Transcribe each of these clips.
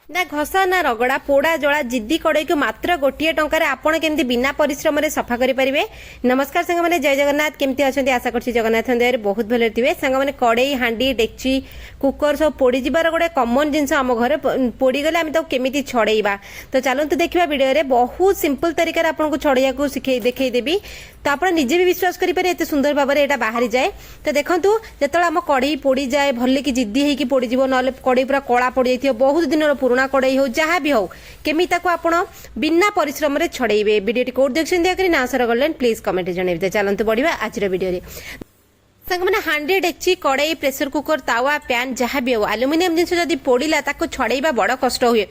ना घसा ना रगड़ा पोड़ा जला जिद्दी कड़ई को मात्र गोटे टंकार आपण केमती बिना परिश्रम सफा करेंगे। नमस्कार सांग मैंने जय जगन्नाथ केमती अच्छा आशा कर जगन्नाथ दया बहुत भले थे सांग मैंने कड़ई हांडी डेक्ची कुकर सब पोड़ी जबार गोटे कमन जिनस आम घर पोड़ीगले आम केमी छड़ेबा। तो चलते देखा भिडियो बहुत सिंपल तरीके आपको छड़ाइया को देखईदेवी तो आप निजे भी विश्वास करेंगे एत सुंदर भाव में बाहरी जाए। तो देखूँ जो आम कड़ई पोड़ी जाए भल कि जिद्दी होगी पोड़ीज ना कड़ई पूरा कला पड़ जाए बहुत दिन पुराना कड़ई हो जहाँ भी हो केमी आपण बिना परिश्रम छड़ेबे। वीडियो कोड देखते ना सर गलन प्लीज कमेंट जनइबे। चलते बढ़िया आज वीडियो सांग मैंने हांडी डेक्ची कड़ई प्रेसर कुकर तावा पैन जहाँ भी हो आलुमिनियम जिन जब पोड़ा ताको छड़ेबा बड़ कष्ट हुए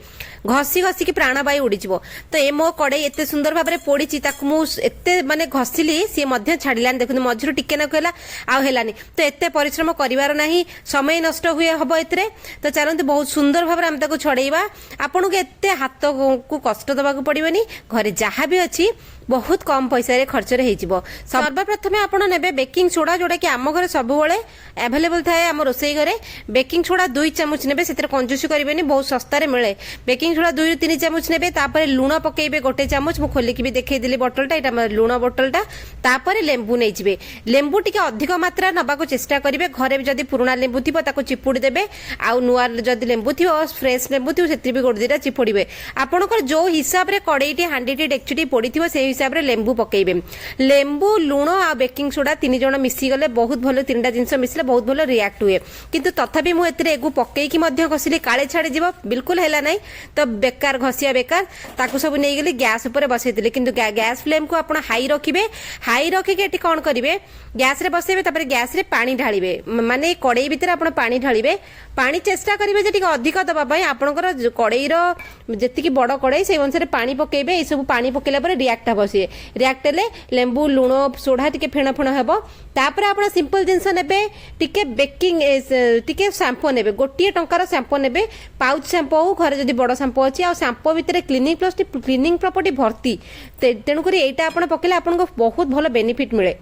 घसी घसी प्राण वायु उड़ीज। तो ए मो कड़ई एत सुंदर भाव में पोड़ी मुझे माने घसिली सी छाड़िलानी देखते मझिर टिके नाकला आलानी। तो एत परिश्रम करार ना समय नष्ट हुए हम ए। तो चलते बहुत सुंदर भाव में आम छड़ेबा आपन को एत हाथ को कष्ट दबाक पड़ोनी घरे जहाँ भी अच्छी बहुत कम पैसा खर्च सर्वप्रथम आप ने बेकिंग सोडा जोटा कि आम घर सब एभेलेबल थाए आम रोसई घरे बेकिंग सोडा 2 चामच ने कंजूसी करेंगे बहुत सस्तार मिले। बेकिंग सोडा 2 ରୁ 3 चामच ने लुण पकेबे गोटे चामच मु खोलिकी भी देखईदेली बोतलटा यहाँ लुण बोतलटा तापर लेंबू नहीं लेंबू टी अधिक मात्रा नवा चेष्टा करेंगे घरे जदि पुराना लेंबू थी चिपुड़ी देवे आउ नुआ जदि लेंबू थी फ्रेश लेंबू थी से भी गोटे 2टा चिपुड़े आपंकर जो हिसाब से कड़ईटी हांडीटी डेक्चीटी पड़ी से हिसाब से लेंबू पकेबे। लेंबू लुण आ बेकिंग सोडा 3 जण मिसीगले बहुत भल 3टा जिनस मिसले बहुत भल रिएक्ट हुए किंतु तथापि मुझे एगु पकईकी घसिली काले छाड़ी बिल्कुल है ना। तो बेकार घसिया बेकार ताकू सब नहीं गली गैस उपर बसई किंतु गैस फ्लेम को आप हाई रखिए। हाई रखिके कौन करेंगे गैस रे बसइबे तापर गैस रे पानी ढालिबे माने कड़ई भीतर आप पानी ढालिबे पानी चेष्टा करेंगे जे अधिक दवाई आपंकर कड़ईर जी बड़ कड़ई से अनुसार पानी पकेबे। ये सब पानी पकेला पर रिएक्ट हम सी रिएक्ट हेले लेंबू लुण सोडा टिके फेण फेण हेबो तापर आप सिंपल जिनस नेबे टिके बेकिंग टिके शैम्पू नेबे गोटे टंकार शैम्पू नेबे पाउच शैम्पू हो घरे जदि बड़ शैम्पू अच्छी आ शैम्पू भितर क्लीनिंग प्लस क्लीनिंग प्रॉपर्टी भर्ती तेणुक यहाँ आप पकेले आपको बहुत भल बेनिफिट मिले।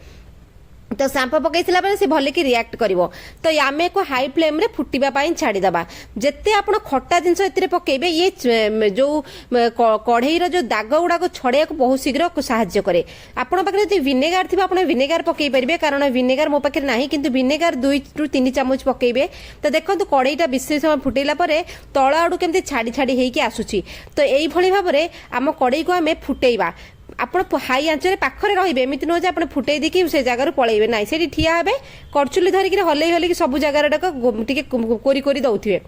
तो शैम्पू पकई सारा से भल कि रिएक्ट कर। तो आम को हाई फ्लेम रे फुटापी छाड़ीदबा जिते आप खटा जिनस ए पकेबे ये जो कढ़ईर जो दाग गुड़ाक छड़ाइया बहुत शीघ्र साहाय्य करे। आपण पाखे जो विनेगार थी आप विनेगार पकई पारे कारण विनेगार मो पाखे ना कि विनेगार 2 ରୁ 3 चामच पकेबे। तो देखो कड़ईटा विशेष समय फुटेला तल आड़ू केमती छाड़ी छाड़ी होगी आसूची। तो यही भाव में आम कड़ई को आम फुटेबा आप हाई आंचरे पाखरे रहिबे एमती नुह आप फुटई देकी से जगार पलैबे ना से ठिया हे करचुली धरिकी हल्ई हल्ई सब जगार टे कोरी कोरी दौथे।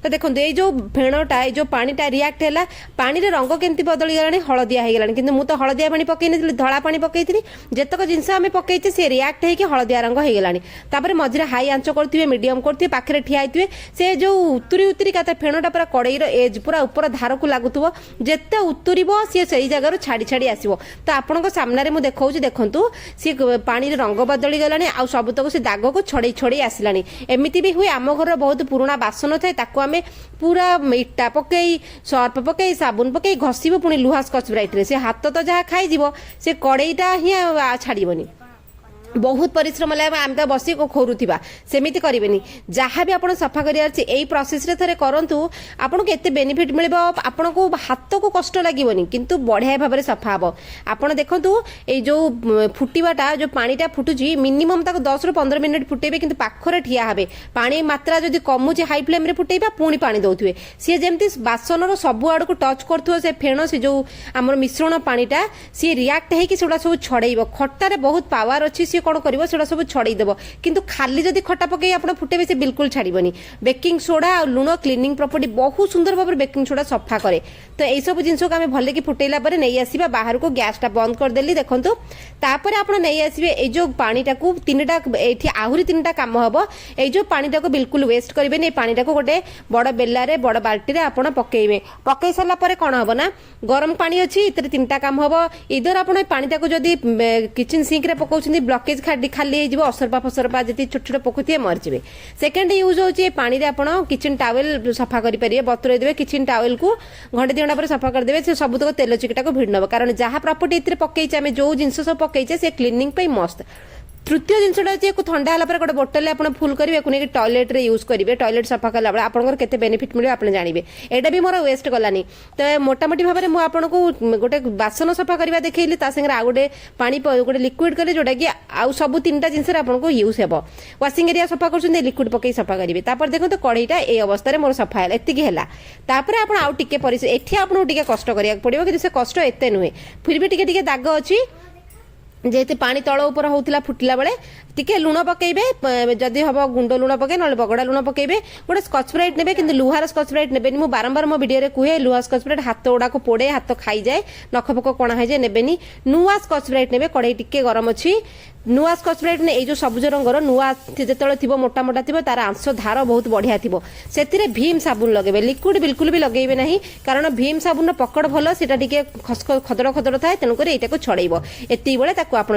तो देखो ये जो फेणटा ये जो पानीटा रिएक्ट है पानी रे रंग केमती बदली गलानी हलदिया हो गलानी किंतु मु तो हलदिया पानी पकई नथि धला पानी पकई थी जेतक जिनस आम पकईचे से रिएक्ट होगी हलदिया रंग हो गलानी। तापर मझे हाई आंच करेंगे मीडियम करेंगे पाखे ठिया होते से जो उतुरी उतुरी का फेणटा पूरा कड़ईर एज पूरा ऊपर धार को लगुव जिते उतुर सी से जगार छाड़ी छाड़ी आसो। तो आपण सामने मुझे देखा देखु सी पानी रंग बदली गलानी आ सबतक से दाग को छड़े छड़े आसलानी। एमती भी हुए आम घर बहुत पुराना बासन थाए ताको पूरा इटा पकई सर्फ पकई साबुन पकई घसीब पुणी लुहा स्कच ब्राइट रे से हाथ तो जहाँ खाई से कड़ईटा ही छाड़बनी बहुत परिश्रम लगे आम तो बस खोरुवा सेमती करेंगे जहाँ भी आप सफा कर प्रोसेस रे थे करूँ आपन को एत बेनिफिट मिल आपन को हाथ को कष्ट लगे किंतु बढ़िया भाव में सफा हम। आपड़ देखु ये जो फुटाटा जो पानीटा फुटुची मिनिमम 10 ରୁ 15 मिनिट फुटेबे किंतु पाखरे ठिया हे पानी मात्रा जदि कमुचे हाई फ्लेम रे फुटेबा पुणी पानी दौथे सी जमी बासन सब आड़ को टच कर से फेण से जो आम मिश्रण पानीटा सी रिएक्ट होगा सब छड़ेब खटार बहुत पावर अच्छी सी कौन कर सब छड़ेदेव किंतु खाली जदि खटा पकई आप फुटेबे से बिल्कुल छाड़बनी। बेकिंग सोडा और लुण क्लीनिंग प्रॉपर्टी बहुत सुंदर भाव में बेकिंग सोडा सफा करे। तो यही सब जिन को आम भल कि फुटेला नहीं आसवा बाहर को गैसटा बंद करदेली देखूँ तापर आप नहीं आसवे ये जो पानीटा को 3टा ये आहरी 3टा काम हम ये जो पानीटा को बिल्कुल वेस्ट करेंगे पानीटा को गोटे बड़ बेलारे बड़ बाल्टी आप पकईबे पकई सारापर कौन हम ना गरम पानी अच्छी 3टा काम हम इधर आप पानीटा को जदि किचन सिंक रे पकाउछन्ती ब्लॉकेज खाली हो असरपा फसरपा जी छोट छोट पकु थे मरजे। सेकेंड यूज होची पानी रे आपण किचन टावेल सफा करि परिबे बतुरे देबे किचन टावेल को घंटे 2 घंटा पर सफा कर देबे से सबुतक तेल चिकटा को भिड़ नब कारण जहाँ प्रॉपर्टी एथरे पकईचे आमे जो जिंस सब पकईचे से क्लीनिंग पे मस्त। तृतीय जिनसा ठंडा है गोटे बोतल आप फुल करेंगे टॉयलेट रे यूज करेंगे टॉयलेट सफा कला बेले आपंकर केते बेनिफिट मिले आप जानवे यहाँ भी मोर वेस्ट गलानी तो मोटामोटी भाव में मुझे गोटे बासन सफा करवा देखली सागर आउ गोटे पानी गोटे लिक्विड कले जोटा कि आउ सब 3टा जिनस आपको यूज हे वाशिंग एरिया सफा कर लिक्विड पकई सफा करेंगे देखो तो कड़ईटा ये अवस्था मोर सफा है एति है आउ टे एठी आपको टे कष्ट करा पड़ो कि कष्ट एत नुहे फिर भी टे दाग अच्छी जेते पानी तल ऊपर होता फुटिला बेले टिके लुण पकेबे जदि हम गुंड लुण पके ना बगड़ा लुण पकेबे गोटे स्कॉच ब्राइट नेबे किंतु लुहार स्कॉच ब्राइट नेबेनी मु बारंबार मो वीडियो रे कुहे लुहा स्कॉच ब्राइट हाथ गुड़ा को पोड़े हाथ खाई जाए नख पक कणा है जाए नेबेनी नुआ स्कॉच ब्राइट नेबे कड़ई टिके गरम अच्छी नुआ स्कॉच ब्राइट ने जो सबुज रंगर नुआ जिते थी मोटा मोटा थी तार आंश धार बहुत बढ़िया थी से भीम साबुन लगे लिक्विड बिल्कुल भी लगे ना कारण भीम साबुन पकड़ भल से खदड़ खदड़ थाए तेणुक यहाँ छड़ेब एति बेले आप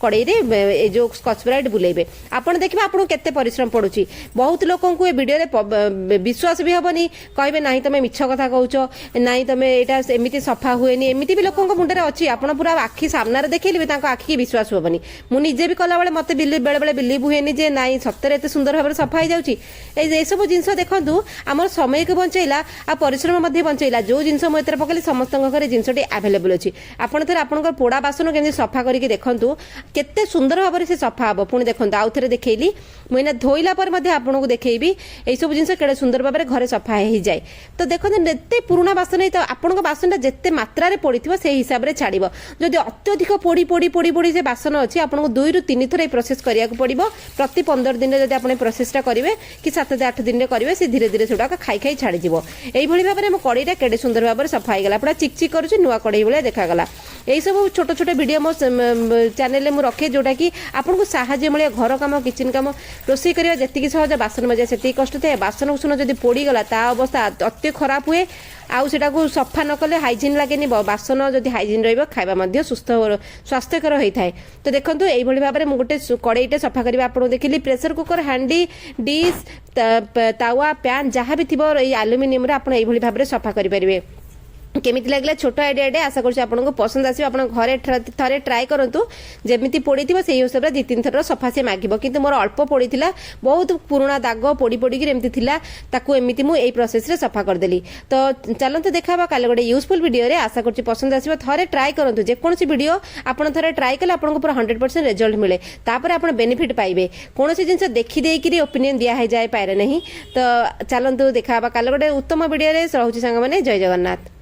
कड़ई जो स्कॉच ब्राइट बुलेबे आप देखिए आपको केते परिश्रम पड़ुची बहुत लोक ये वीडियो विश्वास भी हेनी कहे ना तुम मिछ कथा कहूच ना तुम यहाँ एमती सफा हुए एमती भी लोक मुंडे अच्छी आप पूरा आखि सामने देखिए भी विश्वास विश्वास हेनी मुझे भी कला बेले मत बेले बेले बिलीव हुए जे ना सत्तर एत सुंदर भाव सफा हो जाए सब जिन देखूँ आम समय को बचैला आ परिश्रम बचैला जो जिन मुझे पकड़ी समस्त घर जिनटी आभेलेबल अच्छी आपड़ थे आप पोड़ा बासन केमी सफा करके देखूँ केते सुंदर भाव से सफा हम पुणी देखो आउ थे देखली मुझे धोइला पर आपको देखी यही सब जिन के सुंदर भाव में घर सफा हो जाए तो देखो एत पुराणा बासन तो आपंक बासन जिते मात्रा पड़ी से हिसाब से छाड़ जदि अत्यधिक पोड़ी पोड़ी पोड़ी पोड़ी से बासन अच्छी आपको 2 ରୁ 3 थर प्रोसेस करा पड़ो प्रति 15 दिन जब आप प्रोसेसटा करेंगे कि 7 से 8 दिन करेंगे से धीरे धीरे से खाई खाई छाड़ यही भाव में मो कड़ईटा केड़े सुंदर भाव में सफा होगा पूरा चिकचिक कर नुआ कड़ई भाई देखागला यही सब छोट छोट वीडियो मो चैनल में रखे जोटा कि आपको साहाଯ୍य मिले घर काम किचन काम रोषे करवा जी सहज बासन मजा से कष्ट थाए बासन कुसन जब पोड़ीगला ता अवस्था अति खराब हुए आउ सेटा को सफा न कले हाइजीन लगे बासन जदि हाइजीन रहा सुस्थ स्वास्थ्यकर होता है तो देखो यही भाव में गोटे कड़ईटे सफा करवा आपको देखिली प्रेसर कुकर हांडी डिश तावा पैन जहाँ भी थी आलुमिनियम आप भाव में सफा करेंगे केमिति लगला छोट आइडिया आशा करूँ आपको पसंद आस घरे थे ट्राए करूँ जमी पोड़ी थी से हिसाब से 2-3 थर सफा से मागिब कि मोर अल्प पोड़ी बहुत पुराना दाग पोड़ी पोड़ी एमती एमती मुझे प्रोसेस सफा करदेली तो चलते देखा कल गोटे यूजफुल वीडियो आशा करूँ पसंद आस थे ट्राए करूँ जेकोसी वीडियो आपड़ थे ट्राए कले आपको पूरा 100% रिजल्ट मिले तापर आप बेनिफिट पाइबे कौन जिन देखी ओपिनियन दिया जाए पारे नहीं तो चलतु देखा कल गोटे उत्तम वीडियो रोचे सांग मैंने जय जगन्नाथ।